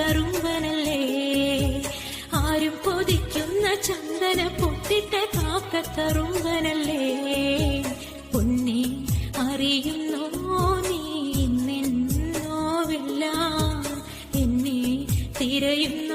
കാക്കത്തറുമ്പനല്ലേ, ആരും കൊതിക്കുന്ന ചന്ദന പൊട്ടിട്ട കാക്കത്തറുമ്പനല്ലേ. പൊന്നെ അറിയുന്നോ നീ നിന്നോവെല്ലാം എന്നെ തിരയുന്നു